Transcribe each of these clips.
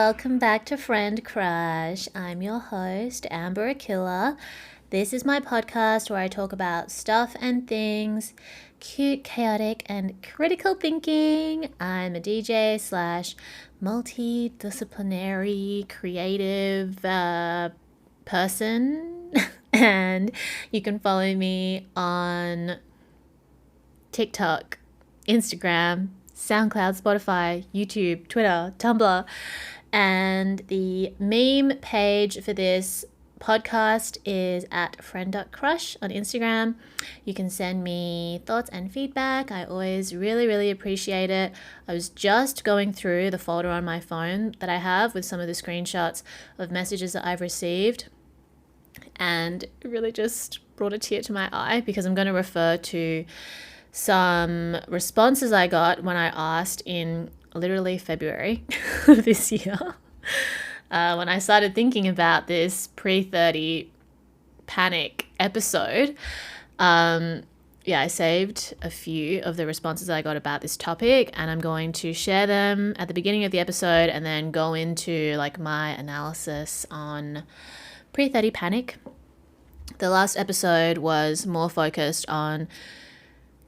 welcome back to Friend Crush. I'm your host, Amber Akilla. This is my podcast where I talk about stuff and things, cute, chaotic, and critical thinking. I'm a DJ slash multidisciplinary creative person, and you can follow me on TikTok, Instagram, SoundCloud, Spotify, YouTube, Twitter, Tumblr, and the meme page for this podcast is at friend.crush on Instagram. You can send me thoughts and feedback. I always really appreciate it. I was just going through the folder on my phone that I have with some of the screenshots of messages that I've received, and it really just brought a tear to my eye because I'm going to refer to some responses I got when I asked in literally February of this year, when I started thinking about this pre-30 panic episode. I saved a few of the responses I got about this topic, and I'm going to share them at the beginning of the episode and then go into like my analysis on pre-30 panic. The last episode was more focused on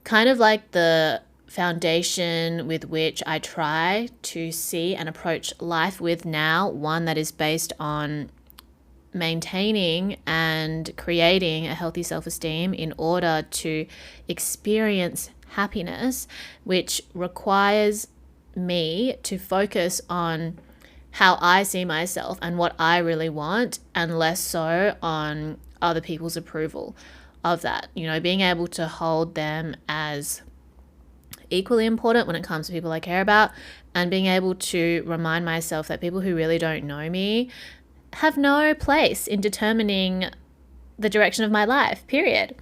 kind of like the foundation with which I try to see and approach life with now, one that is based on maintaining and creating a healthy self-esteem in order to experience happiness, which requires me to focus on how I see myself and what I really want, and less so on other people's approval of that. You know, being able to hold them as equally important when it comes to people I care about, and being able to remind myself that people who really don't know me have no place in determining the direction of my life, period.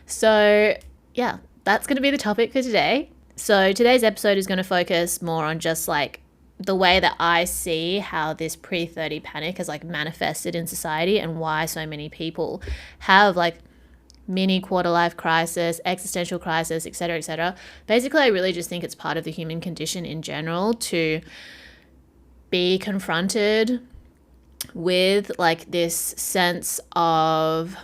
So yeah, that's going to be the topic for today. So today's episode is going to focus more on just like the way that I see how this pre-30 panic has like manifested in society, and why so many people have like mini quarter life crisis, existential crisis, etc., etc. Basically, I really just think it's part of the human condition in general to be confronted with like this sense of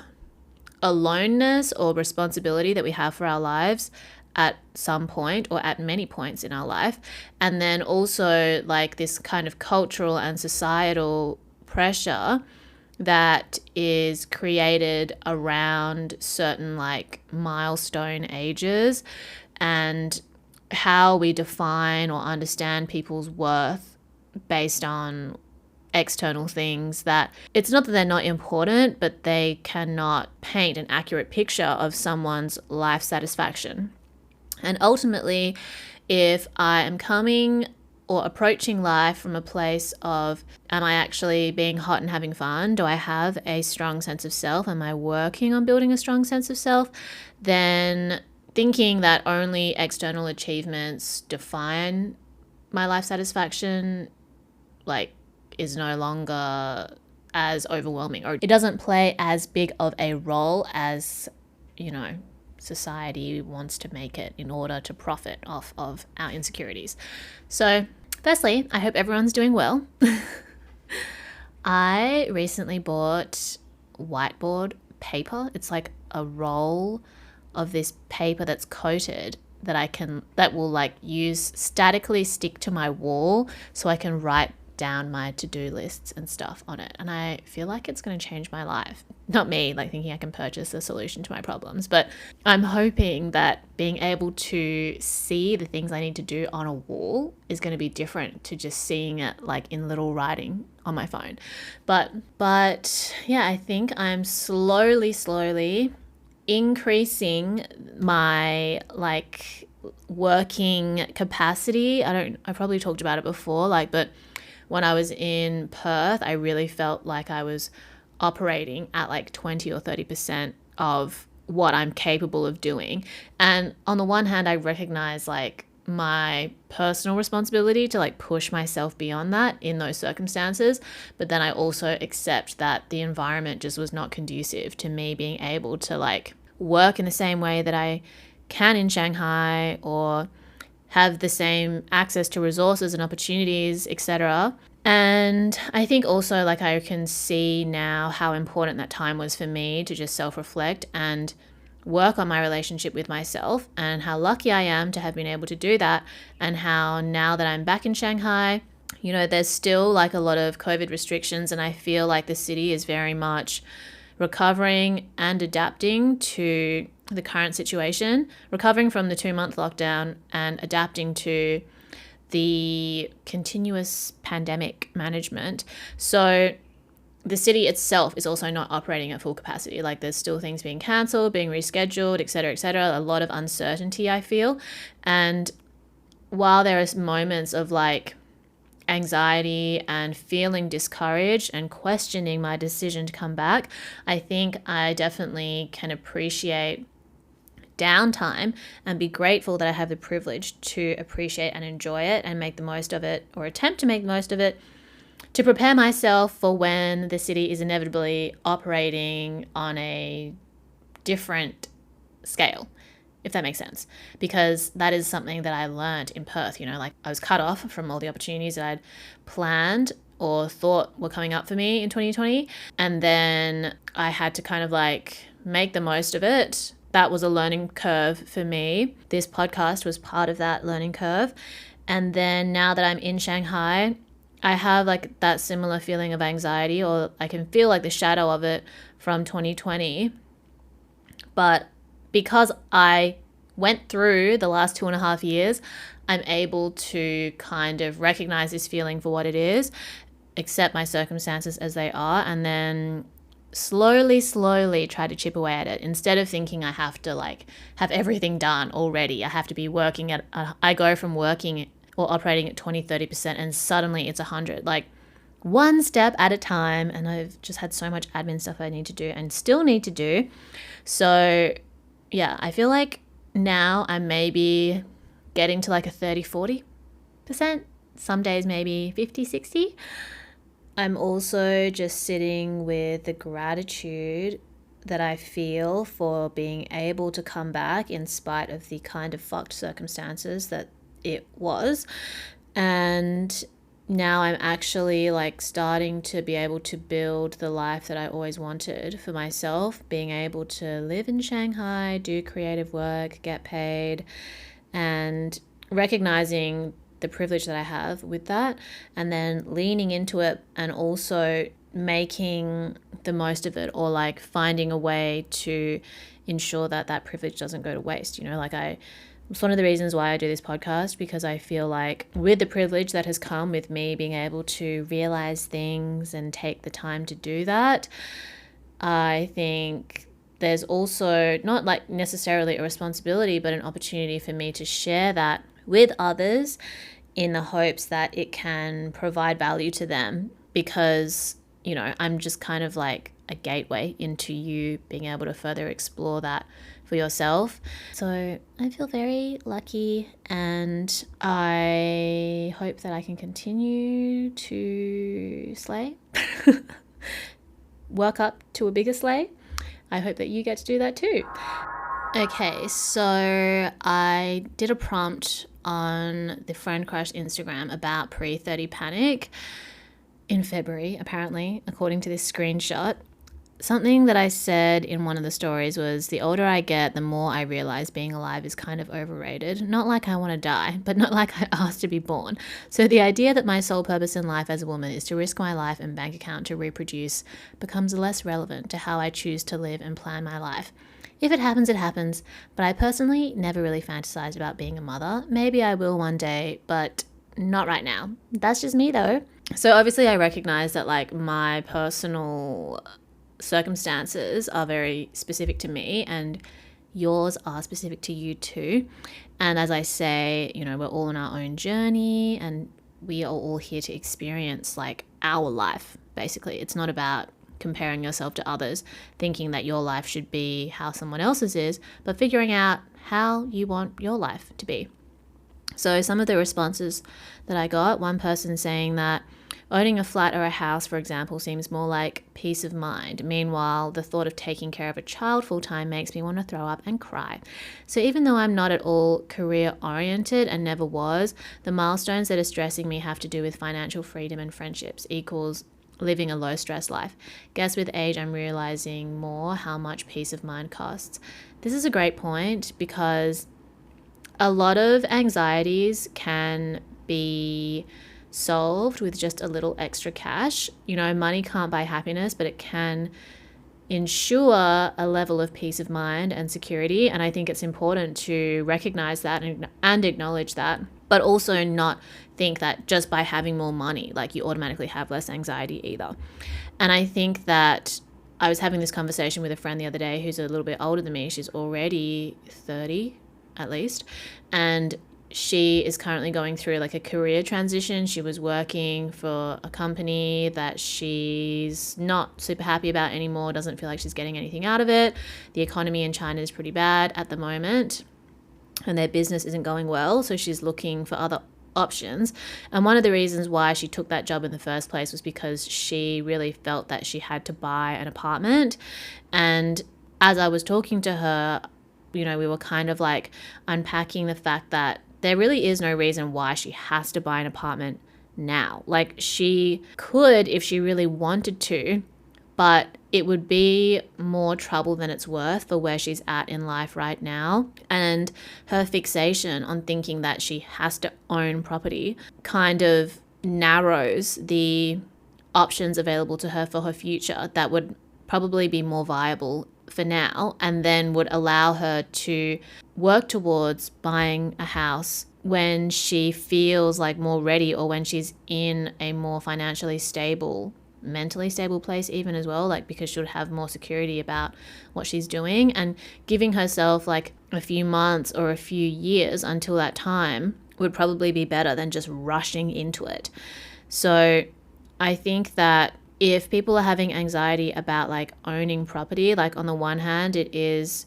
aloneness or responsibility that we have for our lives at some point or at many points in our life. And then also like this kind of cultural and societal pressure that is created around certain like milestone ages, and how we define or understand people's worth based on external things that it's not that they're not important, but they cannot paint an accurate picture of someone's life satisfaction. And ultimately, if I am coming or approaching life from a place of, am I actually being hot and having fun? Do I have a strong sense of self? Am I working on building a strong sense of self? Then thinking that only external achievements define my life satisfaction, like, is no longer as overwhelming, or it doesn't play as big of a role as, you know, society wants to make it in order to profit off of our insecurities. So firstly, I hope everyone's doing well. I recently bought whiteboard paper. It's like a roll of this paper that's coated that will like use statically stick to my wall, so I can write down my to-do lists and stuff on it. And I feel like it's going to change my life. Not me like thinking I can purchase a solution to my problems, but I'm hoping that being able to see the things I need to do on a wall is going to be different to just seeing it like in little writing on my phone. But yeah, I think I'm slowly increasing my like working capacity. I probably talked about it before, but when I was in Perth, I really felt like I was operating at like 20 or 30% of what I'm capable of doing. And on the one hand, I recognize like my personal responsibility to like push myself beyond that in those circumstances. But then I also accept that the environment just was not conducive to me being able to like work in the same way that I can in Shanghai, or have the same access to resources and opportunities, etc., And I think also like I can see now how important that time was for me to just self-reflect and work on my relationship with myself, and how lucky I am to have been able to do that, and how now that I'm back in Shanghai, there's still like a lot of COVID restrictions, and I feel like the city is very much recovering and adapting to the current situation, recovering from the 2-month lockdown and adapting to the continuous pandemic management. So the city itself is also not operating at full capacity. Like there's still things being cancelled, being rescheduled, etc., etc. A lot of uncertainty, I feel. And while there are moments of like anxiety and feeling discouraged and questioning my decision to come back, I think I definitely can appreciate downtime and be grateful that I have the privilege to appreciate and enjoy it and make the most of it, or attempt to make the most of it, to prepare myself for when the city is inevitably operating on a different scale, if that makes sense. Because that is something that I learned in Perth, like I was cut off from all the opportunities that I'd planned or thought were coming up for me in 2020. And then I had to kind of like make the most of it. That was a learning curve for me. This podcast was part of that learning curve. And then now that I'm in Shanghai, I have like that similar feeling of anxiety, or I can feel like the shadow of it from 2020. But because I went through the last 2.5 years, I'm able to kind of recognize this feeling for what it is, accept my circumstances as they are, and then slowly try to chip away at it, instead of thinking I have to like have everything done already. I have to be working at, I go from working or operating at 20-30% and suddenly it's 100, like one step at a time. And I've just had so much admin stuff I need to do and still need to do. So yeah, I feel like now I'm maybe getting to like a 30-40%, some days maybe 50-60. I'm also just sitting with the gratitude that I feel for being able to come back in spite of the kind of fucked circumstances that it was. And now I'm actually like starting to be able to build the life that I always wanted for myself, being able to live in Shanghai, do creative work, get paid, and recognizing the privilege that I have with that, and then leaning into it and also making the most of it, or like finding a way to ensure that that privilege doesn't go to waste. It's one of the reasons why I do this podcast, because I feel like with the privilege that has come with me being able to realize things and take the time to do that, I think there's also not like necessarily a responsibility, but an opportunity for me to share that with others in the hopes that it can provide value to them, because, I'm just kind of like a gateway into you being able to further explore that for yourself. So I feel very lucky, and I hope that I can continue to slay, work up to a bigger slay. I hope that you get to do that too. Okay, so I did a prompt on the Friend Crush Instagram about pre-30 panic in February, apparently, according to this screenshot. Something that I said in one of the stories was, the older I get, the more I realize being alive is kind of overrated. Not like I want to die, but not like I asked to be born. So the idea that my sole purpose in life as a woman is to risk my life and bank account to reproduce becomes less relevant to how I choose to live and plan my life. If it happens, it happens, but I personally never really fantasized about being a mother. Maybe I will one day, but not right now. That's just me though. So obviously I recognize that like my personal circumstances are very specific to me, and yours are specific to you too. And as I say, we're all on our own journey, and we are all here to experience like our life. Basically, it's not about comparing yourself to others, thinking that your life should be how someone else's is, but figuring out how you want your life to be. So some of the responses that I got, one person saying that Owning a flat or a house, for example, seems more like peace of mind. Meanwhile, the thought of taking care of a child full time makes me want to throw up and cry. So even though I'm not at all career oriented and never was, the milestones that are stressing me have to do with financial freedom and friendships equals living a low stress life. Guess with age, I'm realizing more how much peace of mind costs. This is a great point because a lot of anxieties can be solved with just a little extra cash. You know, money can't buy happiness, but it can ensure a level of peace of mind and security. And I think it's important to recognize that and acknowledge that, but also not think that just by having more money, like you automatically have less anxiety either. And I think that I was having this conversation with a friend the other day who's a little bit older than me. She's already 30 at least. And she is currently going through like a career transition. She was working for a company that she's not super happy about anymore, doesn't feel like she's getting anything out of it. The economy in China is pretty bad at the moment and their business isn't going well. So she's looking for other options. And one of the reasons why she took that job in the first place was because she really felt that she had to buy an apartment. And as I was talking to her, you know, we were kind of like unpacking the fact that there really is no reason why she has to buy an apartment now. Like she could if she really wanted to, but it would be more trouble than it's worth for where she's at in life right now. And her fixation on thinking that she has to own property kind of narrows the options available to her for her future that would probably be more viable for now, and then would allow her to work towards buying a house when she feels like more ready, or when she's in a more financially stable, mentally stable place even as well, like because she'll have more security about what she's doing, and giving herself like a few months or a few years until that time would probably be better than just rushing into it. So I think that if people are having anxiety about like owning property, like on the one hand, it is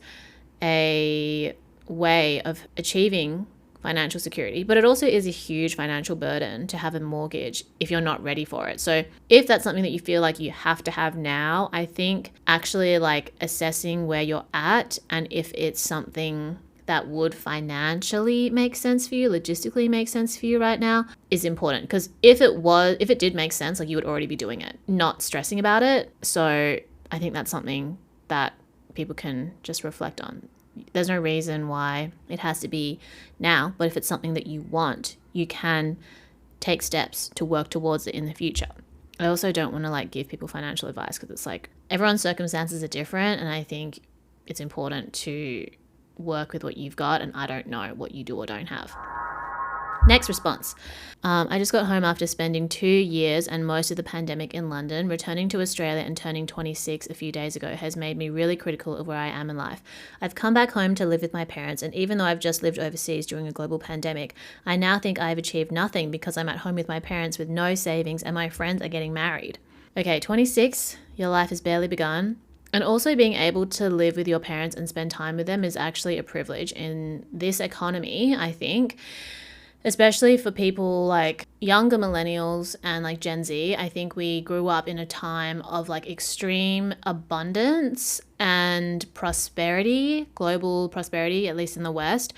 a way of achieving financial security, but it also is a huge financial burden to have a mortgage if you're not ready for it. So if that's something that you feel like you have to have now, I think actually like assessing where you're at and if it's something that would financially make sense for you, logistically make sense for you right now is important. Because if it did make sense, like you would already be doing it, not stressing about it. So I think that's something that people can just reflect on. There's no reason why it has to be now, but if it's something that you want, you can take steps to work towards it in the future. I also don't want to like give people financial advice because it's like everyone's circumstances are different, and I think it's important to work with what you've got, and I don't know what you do or don't have. Next response. I just got home after spending 2 years and most of the pandemic in London. Returning to Australia and turning 26 a few days ago has made me really critical of where I am in life. I've come back home to live with my parents, and even though I've just lived overseas during a global pandemic, I now think I've achieved nothing because I'm at home with my parents with no savings and my friends are getting married. Okay, 26, your life has barely begun. And also being able to live with your parents and spend time with them is actually a privilege in this economy, I think. Especially for people like younger millennials and like Gen Z. I think we grew up in a time of like extreme abundance and prosperity, global prosperity, at least in the West.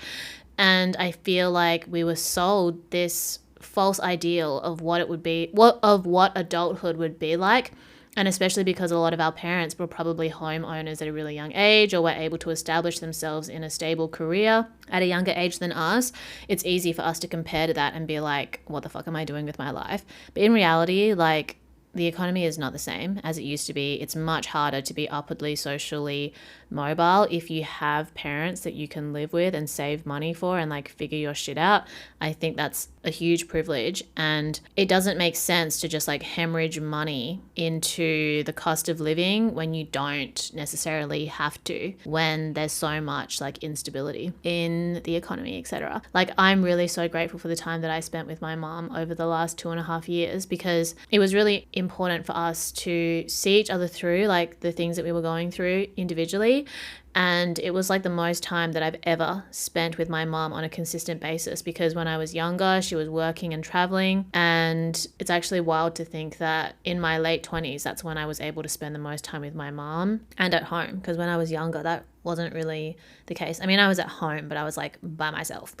And I feel like we were sold this false ideal of what it would be, what adulthood would be like. And especially because a lot of our parents were probably homeowners at a really young age, or were able to establish themselves in a stable career at a younger age than us, it's easy for us to compare to that and be like, what the fuck am I doing with my life? But in reality, like, the economy is not the same as it used to be. It's much harder to be upwardly socially mobile if you have parents that you can live with and save money for and like figure your shit out. I think that's a huge privilege, and it doesn't make sense to just like hemorrhage money into the cost of living when you don't necessarily have to, when there's so much like instability in the economy, etc. Like, I'm really so grateful for the time that I spent with my mom over the last 2.5 years, because it was really important for us to see each other through like the things that we were going through individually, And it was like the most time that I've ever spent with my mom on a consistent basis, because when I was younger, she was working and traveling. And it's actually wild to think that in my late 20s, that's when I was able to spend the most time with my mom and at home. Because when I was younger, that wasn't really the case. I mean, I was at home, but I was like by myself.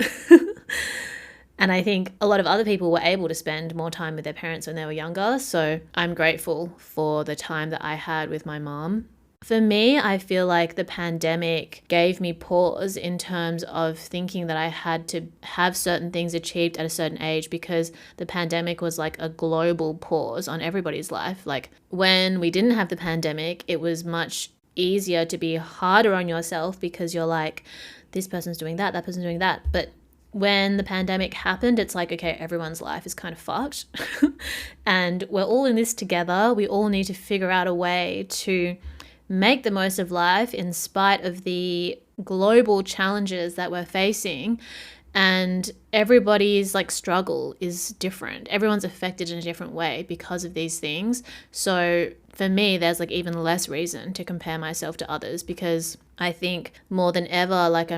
And I think a lot of other people were able to spend more time with their parents when they were younger. So I'm grateful for the time that I had with my mom. For me, I feel like the pandemic gave me pause in terms of thinking that I had to have certain things achieved at a certain age, because the pandemic was like a global pause on everybody's life. Like when we didn't have the pandemic, it was much easier to be harder on yourself because you're like, this person's doing that person's doing that. But when the pandemic happened, it's like, okay, everyone's life is kind of fucked. And we're all in this together. We all need to figure out a way to make the most of life in spite of the global challenges that we're facing. And everybody's like struggle is different. Everyone's affected in a different way because of these things. So for me, there's like even less reason to compare myself to others, because I think more than ever, like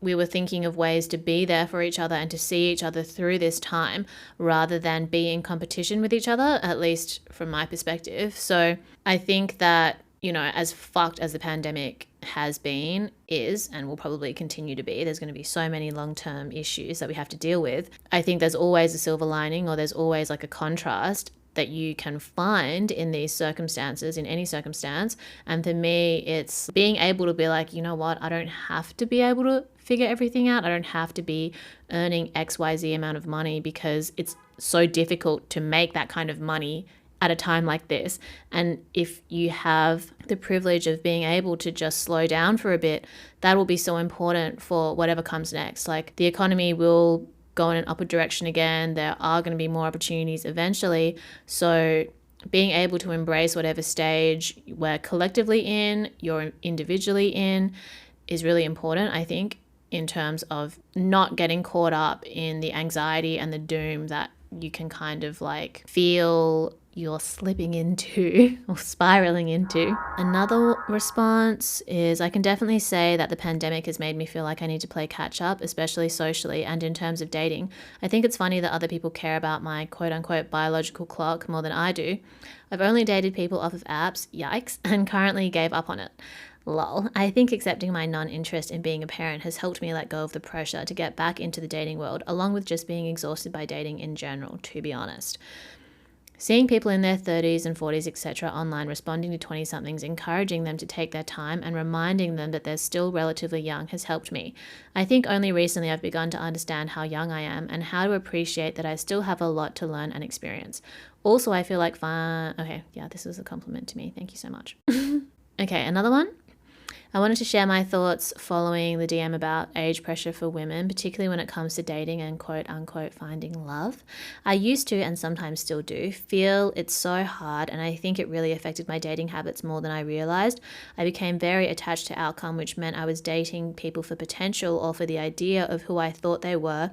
we were thinking of ways to be there for each other and to see each other through this time rather than be in competition with each other, at least from my perspective. So I think that, you know, as fucked as the pandemic has been, is, and will probably continue to be, there's going to be so many long-term issues that we have to deal with. I think there's always a silver lining, or there's always like a contrast that you can find in these circumstances, in any circumstance. And for me, it's being able to be like, you know what, I don't have to be able to figure everything out. I don't have to be earning XYZ amount of money, because it's so difficult to make that kind of money at a time like this. And if you have the privilege of being able to just slow down for a bit, that will be so important for whatever comes next. Like the economy will go in an upward direction again. There are going to be more opportunities eventually. So being able to embrace whatever stage we're collectively in, you're individually in, is really important, I think, in terms of not getting caught up in the anxiety and the doom that you can kind of like feel you're slipping into or spiraling into. Another response is, I can definitely say that the pandemic has made me feel like I need to play catch up, especially socially and in terms of dating. I think it's funny that other people care about my quote unquote biological clock more than I do. I've only dated people off of apps, yikes, and currently gave up on it. Lol. I think accepting my non-interest in being a parent has helped me let go of the pressure to get back into the dating world, along with just being exhausted by dating in general, to be honest. Seeing people in their 30s and 40s, etc. online responding to 20-somethings, encouraging them to take their time and reminding them that they're still relatively young has helped me. I think only recently I've begun to understand how young I am and how to appreciate that I still have a lot to learn and experience. Also, I feel like this was a compliment to me. Thank you so much. Okay, another one. I wanted to share my thoughts following the DM about age pressure for women, particularly when it comes to dating and quote unquote finding love. I used to, and sometimes still do, feel it's so hard, and I think it really affected my dating habits more than I realized. I became very attached to outcome, which meant I was dating people for potential or for the idea of who I thought they were,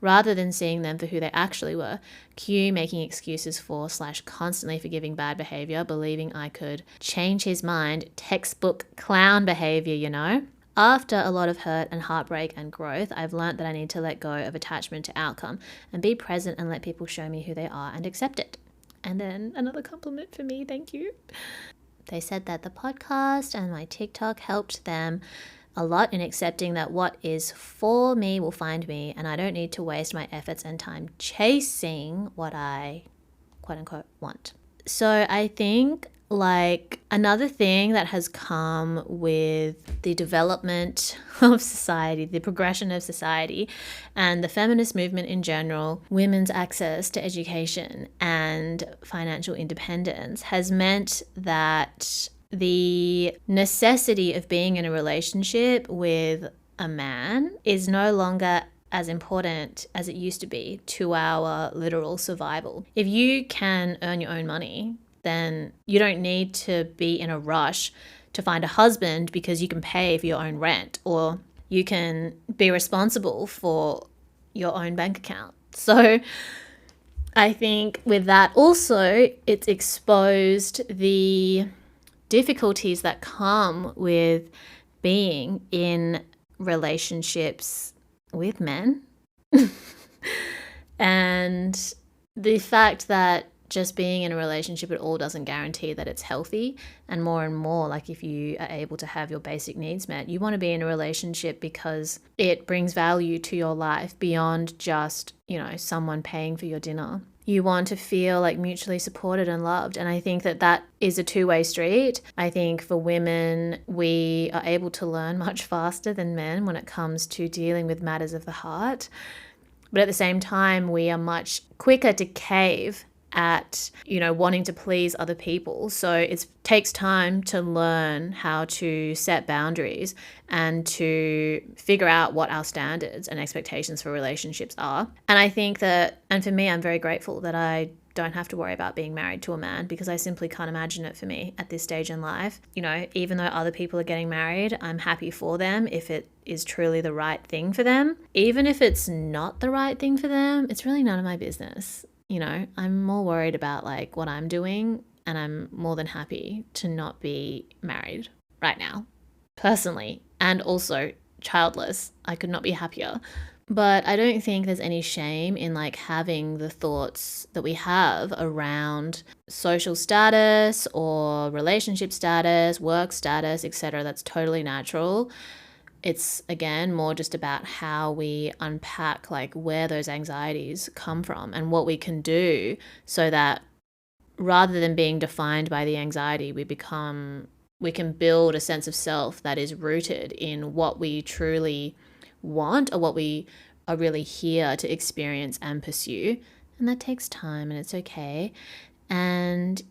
rather than seeing them for who they actually were. Q making excuses for / constantly forgiving bad behavior, believing I could change his mind. Textbook clown behavior, you know? After a lot of hurt and heartbreak and growth, I've learnt that I need to let go of attachment to outcome and be present and let people show me who they are and accept it. And then another compliment for me, thank you. They said that the podcast and my TikTok helped them a lot in accepting that what is for me will find me, and I don't need to waste my efforts and time chasing what I quote unquote want. So I think like another thing that has come with the development of society, the progression of society, and the feminist movement in general, women's access to education and financial independence has meant that the necessity of being in a relationship with a man is no longer as important as it used to be to our literal survival. If you can earn your own money, then you don't need to be in a rush to find a husband because you can pay for your own rent, or you can be responsible for your own bank account. So I think with that also, it's exposed the difficulties that come with being in relationships with men. And the fact that just being in a relationship at all doesn't guarantee that it's healthy. And more, like if you are able to have your basic needs met, you want to be in a relationship because it brings value to your life beyond just, someone paying for your dinner. You want to feel like mutually supported and loved. And I think that that is a two-way street. I think for women, we are able to learn much faster than men when it comes to dealing with matters of the heart. But at the same time, we are much quicker to cave at, wanting to please other people. So it takes time to learn how to set boundaries and to figure out what our standards and expectations for relationships are. And I think that, and for me, I'm very grateful that I don't have to worry about being married to a man, because I simply can't imagine it for me at this stage in life. Even though other people are getting married, I'm happy for them if it is truly the right thing for them. Even if it's not the right thing for them, it's really none of my business. I'm more worried about like what I'm doing, and I'm more than happy to not be married right now, personally, and also childless. I could not be happier. But I don't think there's any shame in like having the thoughts that we have around social status or relationship status, work status, etc. That's totally natural. It's, again, more just about how we unpack like where those anxieties come from and what we can do so that rather than being defined by the anxiety, we can build a sense of self that is rooted in what we truly want or what we are really here to experience and pursue. And that takes time, and it's okay. And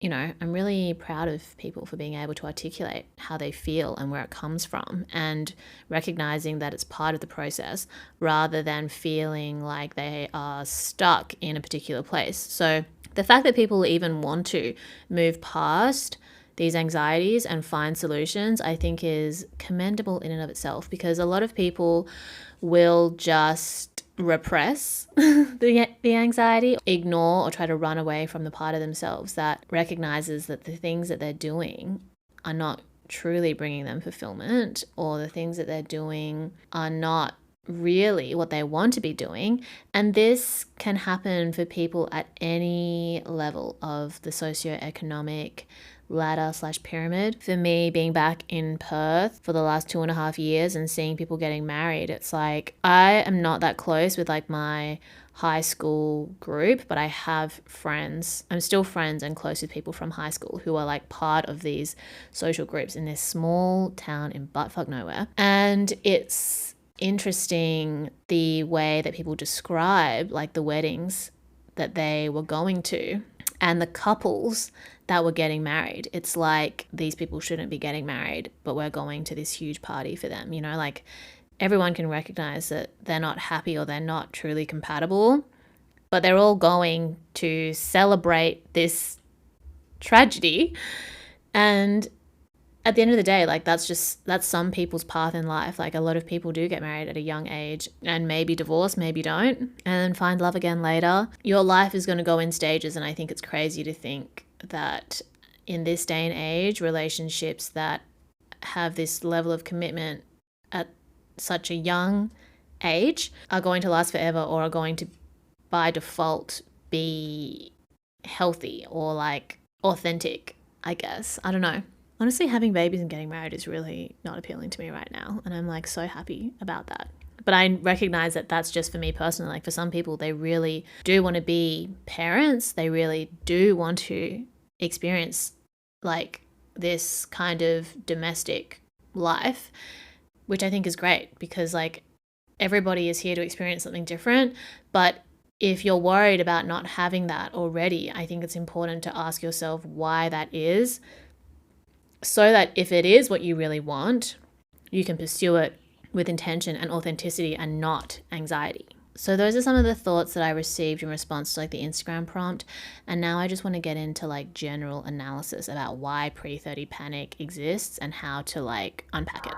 I'm really proud of people for being able to articulate how they feel and where it comes from, and recognizing that it's part of the process rather than feeling like they are stuck in a particular place. So the fact that people even want to move past these anxieties and find solutions, I think is commendable in and of itself, because a lot of people will just repress the anxiety, ignore or try to run away from the part of themselves that recognizes that the things that they're doing are not truly bringing them fulfillment, or the things that they're doing are not really what they want to be doing. And this can happen for people at any level of the socioeconomic ladder/pyramid. For me, being back in Perth for the last 2.5 years and seeing people getting married, it's like I am not that close with like my high school group, but I have friends. I'm still friends and close with people from high school who are like part of these social groups in this small town in buttfuck nowhere. And it's interesting the way that people describe like the weddings that they were going to and the couples that were getting married. It's like these people shouldn't be getting married, but we're going to this huge party for them. Like everyone can recognize that they're not happy or they're not truly compatible, but they're all going to celebrate this tragedy. And at the end of the day, like that's some people's path in life. Like a lot of people do get married at a young age and maybe divorce, maybe don't, and then find love again later. Your life is going to go in stages, and I think it's crazy to think that in this day and age, relationships that have this level of commitment at such a young age are going to last forever, or are going to by default be healthy or like authentic, I guess. I don't know. Honestly, having babies and getting married is really not appealing to me right now, and I'm like so happy about that. But I recognize that that's just for me personally. Like for some people, they really do want to be parents. They really do want to experience like this kind of domestic life, which I think is great, because like everybody is here to experience something different. But if you're worried about not having that already, I think it's important to ask yourself why that is, so that if it is what you really want, you can pursue it with intention and authenticity and not anxiety. So those are some of the thoughts that I received in response to like the Instagram prompt. And now I just want to get into like general analysis about why pre-30 panic exists and how to like unpack it.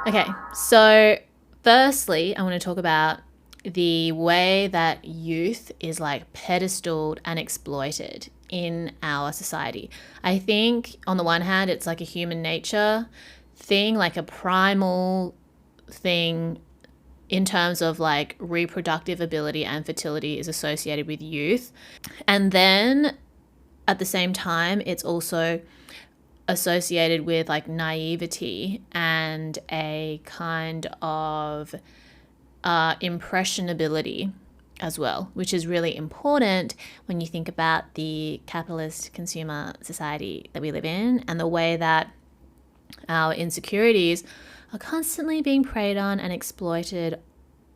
Okay, so firstly, I want to talk about the way that youth is like pedestaled and exploited in our society. I think on the one hand, it's like a human nature thing, like a primal thing in terms of like reproductive ability and fertility is associated with youth. And then at the same time, it's also associated with like naivety and a kind of impressionability as well, which is really important when you think about the capitalist consumer society that we live in and the way that our insecurities are constantly being preyed on and exploited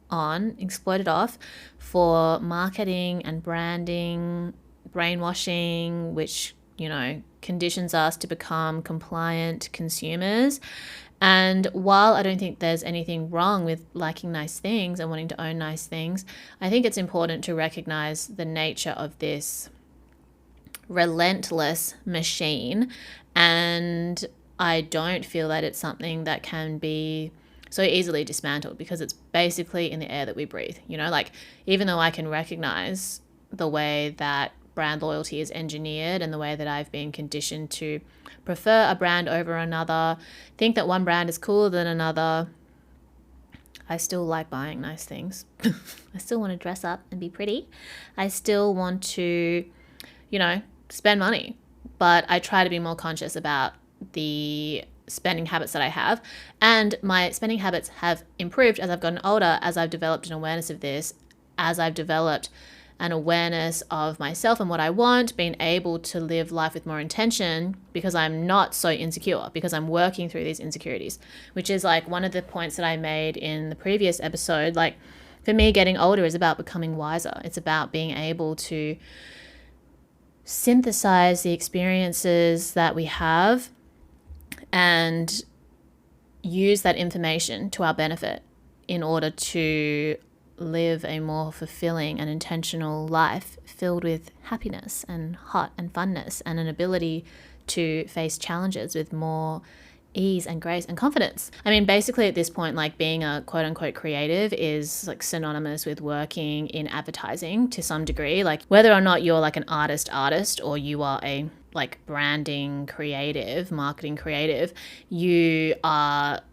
off for marketing and branding, brainwashing, which, you know, conditions us to become compliant consumers. And while I don't think there's anything wrong with liking nice things and wanting to own nice things, I think it's important to recognize the nature of this relentless machine. And I don't feel that it's something that can be so easily dismantled, because it's basically in the air that we breathe. You know, like, even though I can recognize the way that brand loyalty is engineered and the way that I've been conditioned to prefer a brand over another, think that one brand is cooler than another, I still like buying nice things. I still want to dress up and be pretty. I still want to, you know, spend money. But I try to be more conscious about the spending habits that I have. And my spending habits have improved as I've gotten older, as I've developed an awareness of this, as I've developed an awareness of myself and what I want, being able to live life with more intention, because I'm not so insecure, because I'm working through these insecurities, which is like one of the points that I made in the previous episode. Like, for me, getting older is about becoming wiser. It's about being able to synthesize the experiences that we have and use that information to our benefit in order to live a more fulfilling and intentional life filled with happiness and heart and funness and an ability to face challenges with more ease and grace and confidence. I mean, basically at this point, like, being a quote unquote creative is like synonymous with working in advertising to some degree. Like, whether or not you're like an artist or you are a like branding creative, marketing creative, you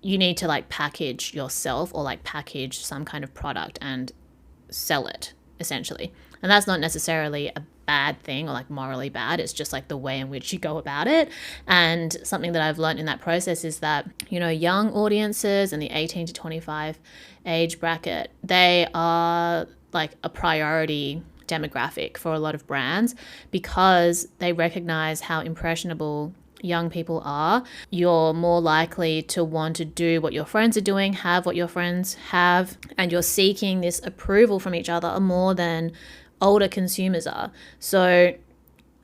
need to like package yourself or like package some kind of product and sell it, essentially. And that's not necessarily a bad thing or like morally bad. It's just like the way in which you go about it. And something that I've learned in that process is that, you know, young audiences and the 18 to 25 age bracket, they are like a priority demographic for a lot of brands, because they recognize how impressionable young people are. You're more likely to want to do what your friends are doing, have what your friends have, and you're seeking this approval from each other more than older consumers are. So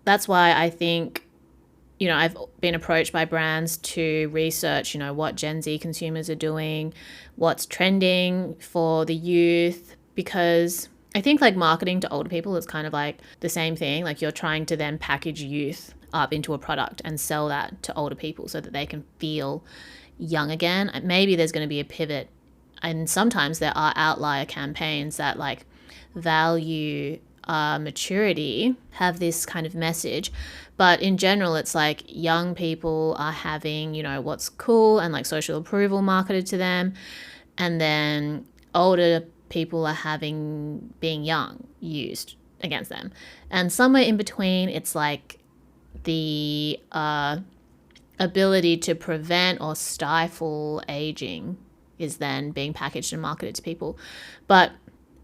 that's why I think, you know, I've been approached by brands to research, you know, what Gen Z consumers are doing, what's trending for the youth, because I think like marketing to older people is kind of like the same thing. Like, you're trying to then package youth up into a product and sell that to older people so that they can feel young again. Maybe there's going to be a pivot, and sometimes there are outlier campaigns that like value maturity, have this kind of message. But in general, it's like young people are having, you know, what's cool and like social approval marketed to them, and then older people are having being young used against them. And somewhere in between, it's like the ability to prevent or stifle aging is then being packaged and marketed to people. But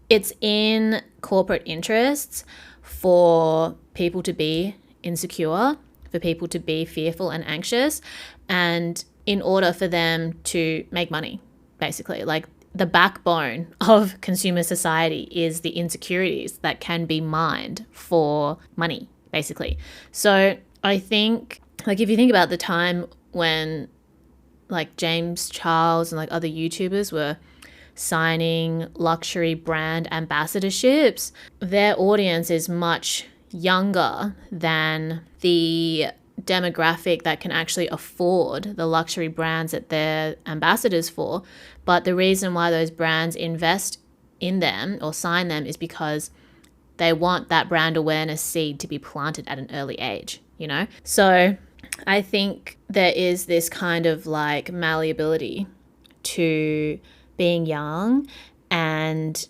it's in corporate interests for people to be insecure, for people to be fearful and anxious, and in order for them to make money, basically. Like, the backbone of consumer society is the insecurities that can be mined for money, basically. So I think, like, if you think about the time when like James Charles and like other YouTubers were signing luxury brand ambassadorships, their audience is much younger than the demographic that can actually afford the luxury brands that they're ambassadors for. But the reason why those brands invest in them or sign them is because they want that brand awareness seed to be planted at an early age, you know? So I think there is this kind of like malleability to being young, and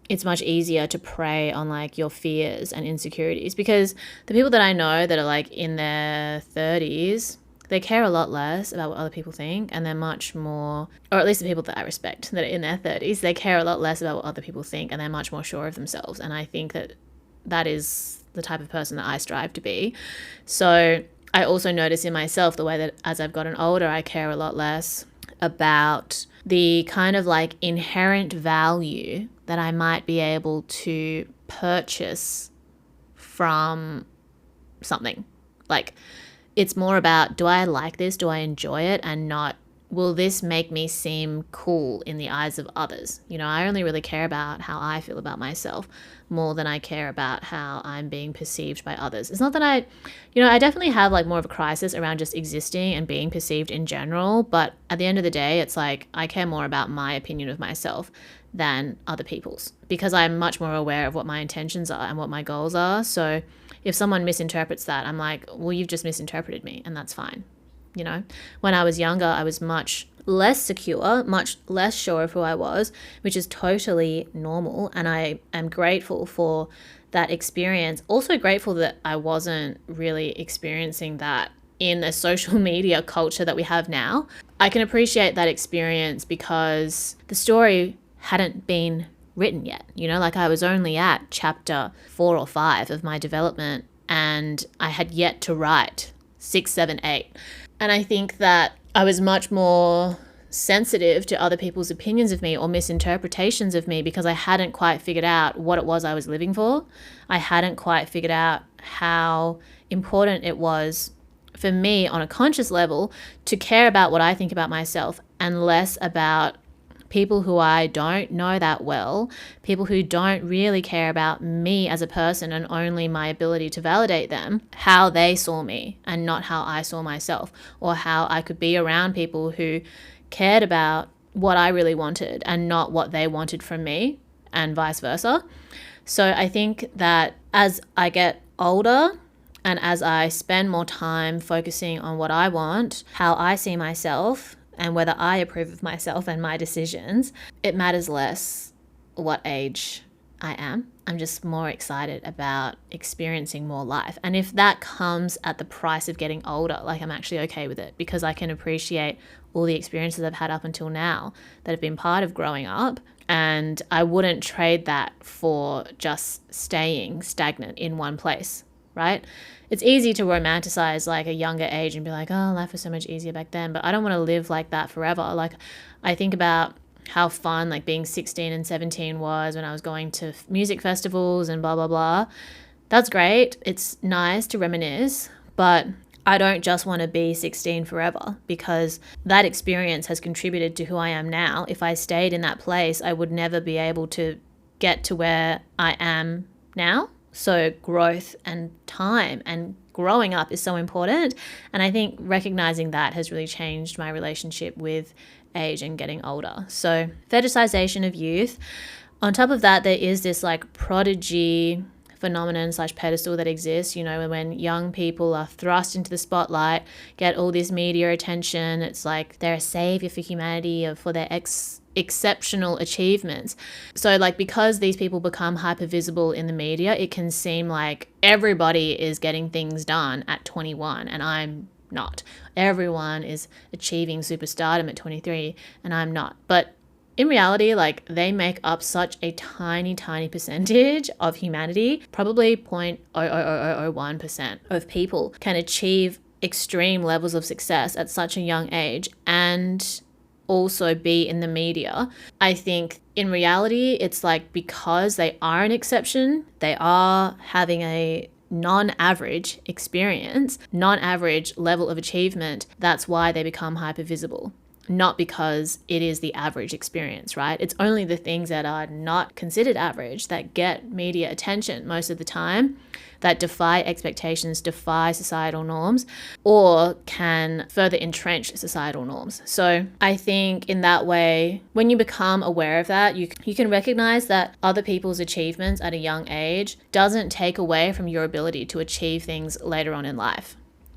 it's much easier to prey on like your fears and insecurities, because the people that I know that are like in their 30s, they care a lot less about what other people think, and they're much more, or at least the people that I respect that are in their 30s, they care a lot less about what other people think, and they're much more sure of themselves. And I think that that is the type of person that I strive to be. So I also notice in myself the way that as I've gotten older, I care a lot less about the kind of like inherent value that I might be able to purchase from something. Like, it's more about, do I like this? Do I enjoy it? And not, will this make me seem cool in the eyes of others? You know, I only really care about how I feel about myself more than I care about how I'm being perceived by others. It's not that I definitely have like more of a crisis around just existing and being perceived in general. But at the end of the day, it's like I care more about my opinion of myself than other people's, because I'm much more aware of what my intentions are and what my goals are. So if someone misinterprets that, I'm like, well, you've just misinterpreted me, and that's fine. You know, when I was younger, I was much less secure, much less sure of who I was, which is totally normal. And I am grateful for that experience. Also grateful that I wasn't really experiencing that in a social media culture that we have now. I can appreciate that experience because the story hadn't been written yet. You know, like I was only at chapter 4 or 5 of my development, and I had yet to write 6, 7, 8. And I think that I was much more sensitive to other people's opinions of me or misinterpretations of me because I hadn't quite figured out what it was I was living for. I hadn't quite figured out how important it was for me on a conscious level to care about what I think about myself and less about people who I don't know that well, people who don't really care about me as a person and only my ability to validate them, how they saw me and not how I saw myself, or how I could be around people who cared about what I really wanted and not what they wanted from me, and vice versa. So I think that as I get older and as I spend more time focusing on what I want, how I see myself, and whether I approve of myself and my decisions, it matters less what age I am. I'm just more excited about experiencing more life. And if that comes at the price of getting older, like I'm actually okay with it, because I can appreciate all the experiences I've had up until now that have been part of growing up. And I wouldn't trade that for just staying stagnant in one place, right? It's easy to romanticize like a younger age and be like, oh, life was so much easier back then. But I don't want to live like that forever. Like, I think about how fun like being 16 and 17 was when I was going to music festivals and blah, blah, blah. That's great. It's nice to reminisce, but I don't just want to be 16 forever, because that experience has contributed to who I am now. If I stayed in that place, I would never be able to get to where I am now. So growth and time and growing up is so important. And I think recognizing that has really changed my relationship with age and getting older. So fetishization of youth. On top of that, there is this like prodigy phenomenon / pedestal that exists, you know, when young people are thrust into the spotlight, get all this media attention. It's like they're a savior for humanity or for their exceptional achievements. So like, because these people become hyper visible in the media, it can seem like everybody is getting things done at 21 and I'm not. Everyone is achieving superstardom at 23 and I'm not. But in reality, like, they make up such a tiny, tiny percentage of humanity. Probably 0.00001% of people can achieve extreme levels of success at such a young age and also be in the media. I think in reality, it's like, because they are an exception, they are having a non-average experience, non-average level of achievement. That's why they become hyper visible. Not because it is the average experience, right? It's only the things that are not considered average that get media attention most of the time, that defy expectations, defy societal norms, or can further entrench societal norms. So I think in that way, when you become aware of that, you can recognize that other people's achievements at a young age doesn't take away from your ability to achieve things later on in life.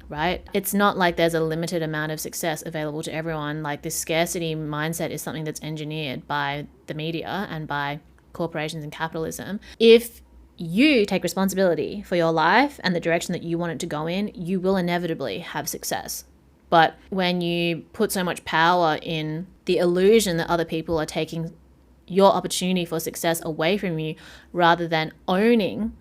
right? It's not like there's a limited amount of success available to everyone. Like, this scarcity mindset is something that's engineered by the media and by corporations and capitalism. If you take responsibility for your life and the direction that you want it to go in, you will inevitably have success. But when you put so much power in the illusion that other people are taking your opportunity for success away from you, rather than owning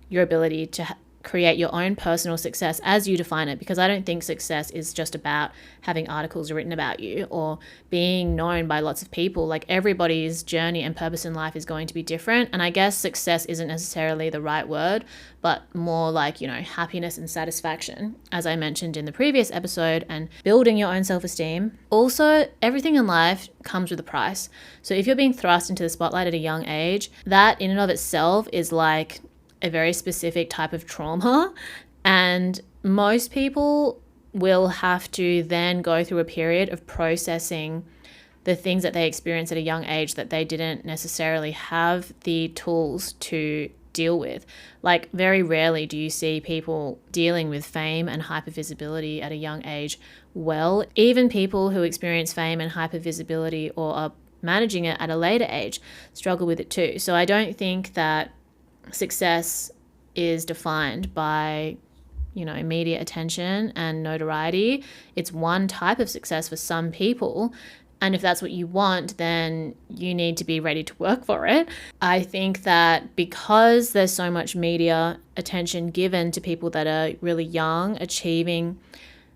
your ability to create your own personal success as you define it, because I don't think success is just about having articles written about you or being known by lots of people. Like, everybody's journey and purpose in life is going to be different. And I guess success isn't necessarily the right word, but more like, happiness and satisfaction, as I mentioned in the previous episode, and building your own self-esteem. Also, everything in life comes with a price. So if you're being thrust into the spotlight at a young age, that in and of itself is like a very specific type of trauma, and most people will have to then go through a period of processing the things that they experience at a young age that they didn't necessarily have the tools to deal with. Like, very rarely do you see people dealing with fame and hypervisibility at a young age well. Even people who experience fame and hypervisibility or are managing it at a later age struggle with it too. So I don't think that success is defined by, immediate attention and notoriety. It's one type of success for some people. And if that's what you want, then you need to be ready to work for it. I think that because there's so much media attention given to people that are really young, achieving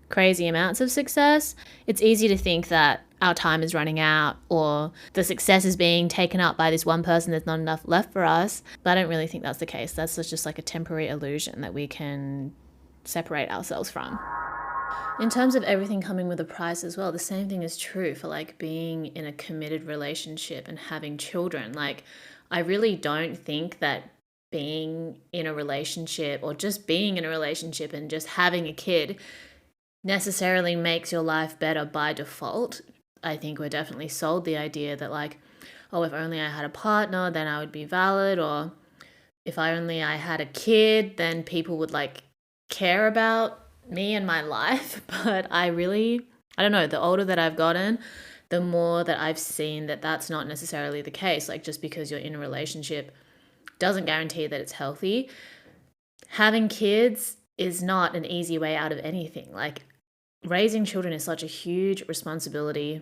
crazy amounts of success, it's easy to think that our time is running out or the success is being taken up by this one person, there's not enough left for us. But I don't really think that's the case. That's just like a temporary illusion that we can separate ourselves from. In terms of everything coming with a price as well, the same thing is true for like being in a committed relationship and having children. Like, I really don't think that being in a relationship or just being in a relationship and just having a kid necessarily makes your life better by default. I think we're definitely sold the idea that like, oh, if only I had a partner, then I would be valid, or if I had a kid, then people would like care about me and my life. But I don't know, the older that I've gotten, the more that I've seen that that's not necessarily the case. Like, just because you're in a relationship doesn't guarantee that it's healthy. Having kids is not an easy way out of anything. Like, raising children is such a huge responsibility,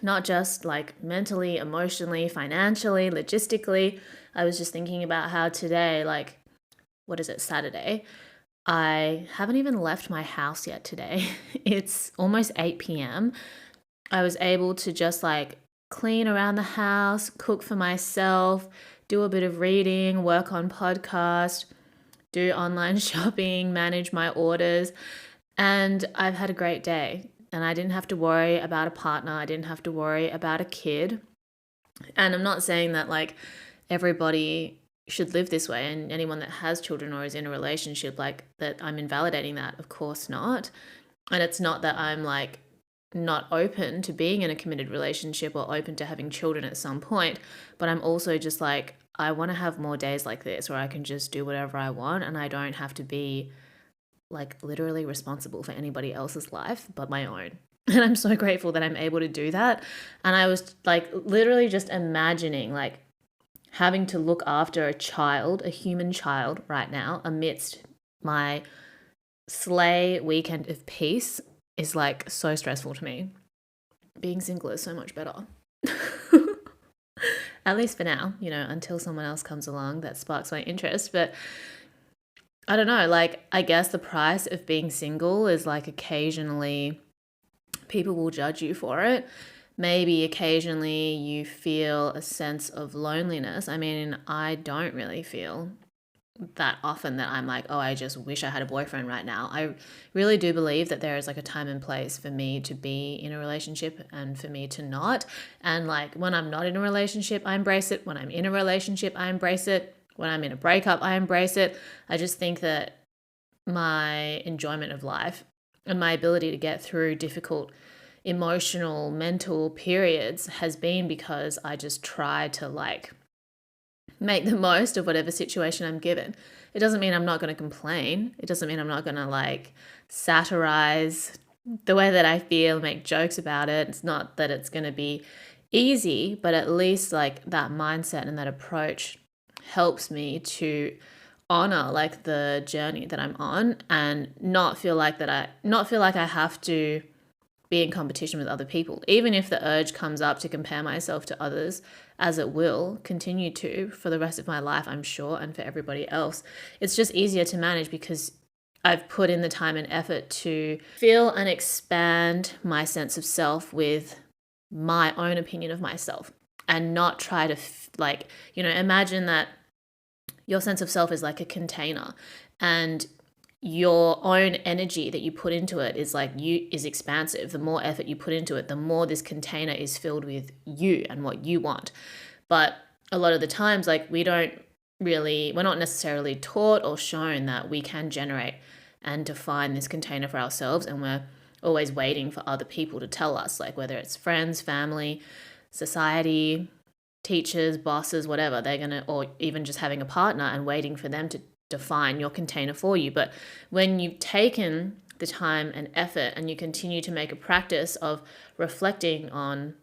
not just like mentally, emotionally, financially, logistically. I was just thinking about how today, like, what is it, Saturday? I haven't even left my house yet today. It's almost 8 p.m. I was able to just like clean around the house, cook for myself, do a bit of reading, work on podcast, do online shopping, manage my orders. And I've had a great day, and I didn't have to worry about a partner. I didn't have to worry about a kid. And I'm not saying that like everybody should live this way, and anyone that has children or is in a relationship, like, that I'm invalidating that. Of course not. And it's not that I'm like not open to being in a committed relationship or open to having children at some point, but I'm also just like, I want to have more days like this where I can just do whatever I want and I don't have to be like literally responsible for anybody else's life but my own. And I'm so grateful that I'm able to do that. And I was like literally just imagining like having to look after a child, a human child right now amidst my sleigh weekend of peace is like so stressful to me. Being single is so much better. At least for now, until someone else comes along that sparks my interest. But I don't know, like, I guess the price of being single is like occasionally people will judge you for it. Maybe occasionally you feel a sense of loneliness. I mean, I don't really feel that often that I'm like, oh, I just wish I had a boyfriend right now. I really do believe that there is like a time and place for me to be in a relationship and for me to not. And like when I'm not in a relationship, I embrace it. When I'm in a relationship, I embrace it. When I'm in a breakup, I embrace it. I just think that my enjoyment of life and my ability to get through difficult emotional, mental periods has been because I just try to like make the most of whatever situation I'm given. It doesn't mean I'm not going to complain. It doesn't mean I'm not going to like satirize the way that I feel, make jokes about it. It's not that it's going to be easy, but at least like that mindset and that approach helps me to honor like the journey that I'm on and not feel like I have to be in competition with other people. Even if the urge comes up to compare myself to others, as it will continue to for the rest of my life, I'm sure, and for everybody else, it's just easier to manage because I've put in the time and effort to feel and expand my sense of self with my own opinion of myself and not try to imagine that your sense of self is like a container and your own energy that you put into it is expansive. The more effort you put into it, the more this container is filled with you and what you want. But a lot of the times, like we're not necessarily taught or shown that we can generate and define this container for ourselves, and we're always waiting for other people to tell us, like whether it's friends, family, society, teachers, bosses, whatever, or even just having a partner and waiting for them to define your container for you. But when you've taken the time and effort and you continue to make a practice of reflecting on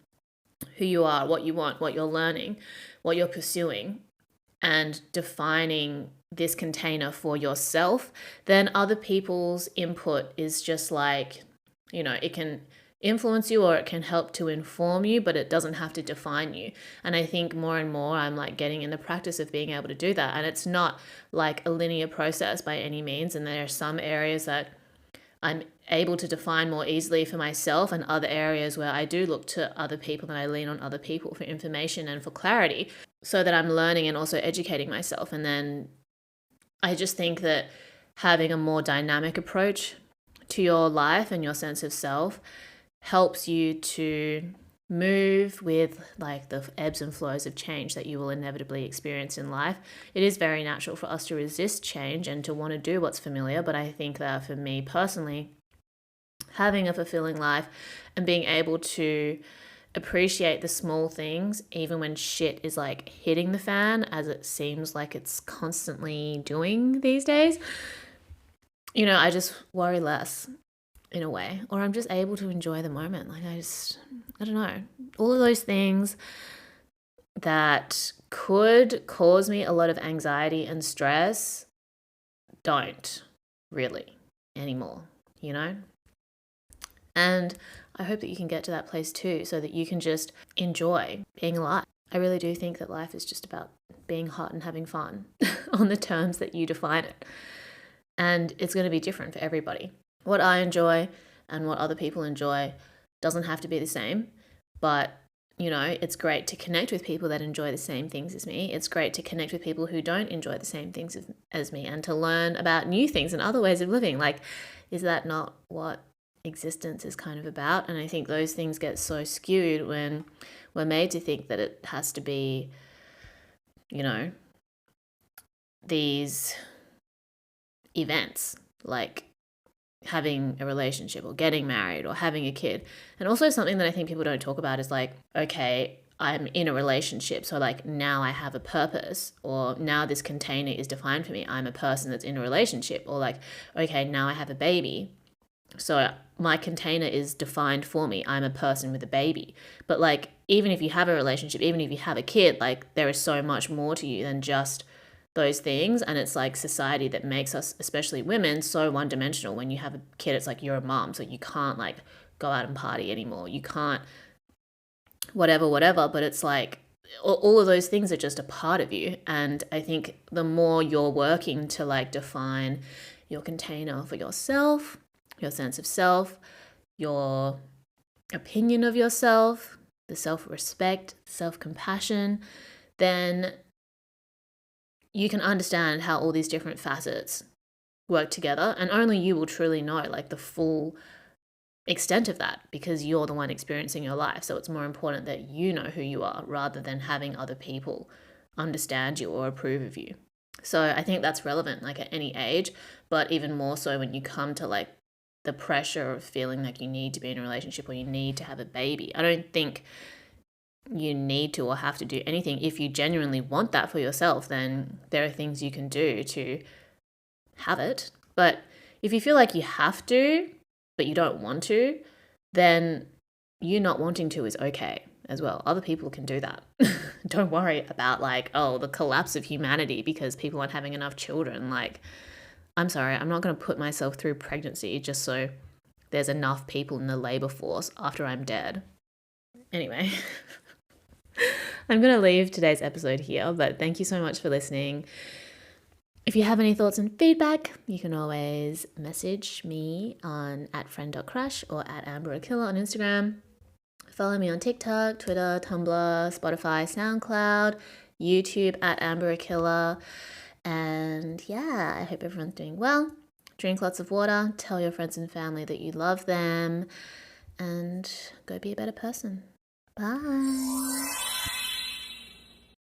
who you are, what you want, what you're learning, what you're pursuing, and defining this container for yourself, then other people's input is just like, it can influence you or it can help to inform you, but it doesn't have to define you. And I think more and more I'm like getting in the practice of being able to do that. And it's not like a linear process by any means. And there are some areas that I'm able to define more easily for myself, and other areas where I do look to other people and I lean on other people for information and for clarity so that I'm learning and also educating myself. And then I just think that having a more dynamic approach to your life and your sense of self helps you to move with like the ebbs and flows of change that you will inevitably experience in life. It is very natural for us to resist change and to want to do what's familiar, but I think that for me personally, having a fulfilling life and being able to appreciate the small things even when shit is like hitting the fan, as it seems like it's constantly doing these days, I just worry less in a way, or I'm just able to enjoy the moment. Like I don't know, all of those things that could cause me a lot of anxiety and stress don't really anymore, And I hope that you can get to that place too, so that you can just enjoy being alive. I really do think that life is just about being hot and having fun on the terms that you define it. And it's going to be different for everybody. What I enjoy and what other people enjoy doesn't have to be the same, but it's great to connect with people that enjoy the same things as me. It's great to connect with people who don't enjoy the same things as me, and to learn about new things and other ways of living. Like, is that not what existence is kind of about? And I think those things get so skewed when we're made to think that it has to be, these events like having a relationship or getting married or having a kid. And also something that I think people don't talk about is like, okay, I'm in a relationship, so like now I have a purpose, or now this container is defined for me. I'm a person that's in a relationship. Or like, okay, now I have a baby, so my container is defined for me. I'm a person with a baby. But like, even if you have a relationship, even if you have a kid, like there is so much more to you than just those things. And it's like society that makes us, especially women, so one-dimensional. When you have a kid, it's like you're a mom, so you can't like go out and party anymore, you can't whatever, but it's like all of those things are just a part of you. And I think the more you're working to like define your container for yourself, your sense of self, your opinion of yourself, the self-respect, self-compassion, then you can understand how all these different facets work together, and only you will truly know like the full extent of that, because you're the one experiencing your life. So it's more important that you know who you are rather than having other people understand you or approve of you. So I think that's relevant like at any age, but even more so when you come to like the pressure of feeling like you need to be in a relationship or you need to have a baby. I don't think you need to or have to do anything. If you genuinely want that for yourself, then there are things you can do to have it. But if you feel like you have to, but you don't want to, then you not wanting to is okay as well. Other people can do that. Don't worry about like, oh, the collapse of humanity because people aren't having enough children. Like, I'm sorry, I'm not going to put myself through pregnancy just so there's enough people in the labor force after I'm dead. Anyway, I'm going to leave today's episode here, but thank you so much for listening. If you have any thoughts and feedback, you can always message me on @friend.crush or @amberakilla on Instagram. Follow me on TikTok, Twitter, Tumblr, Spotify, SoundCloud, YouTube @amberakilla. And yeah, I hope everyone's doing well. Drink lots of water. Tell your friends and family that you love them. And go be a better person. Bye.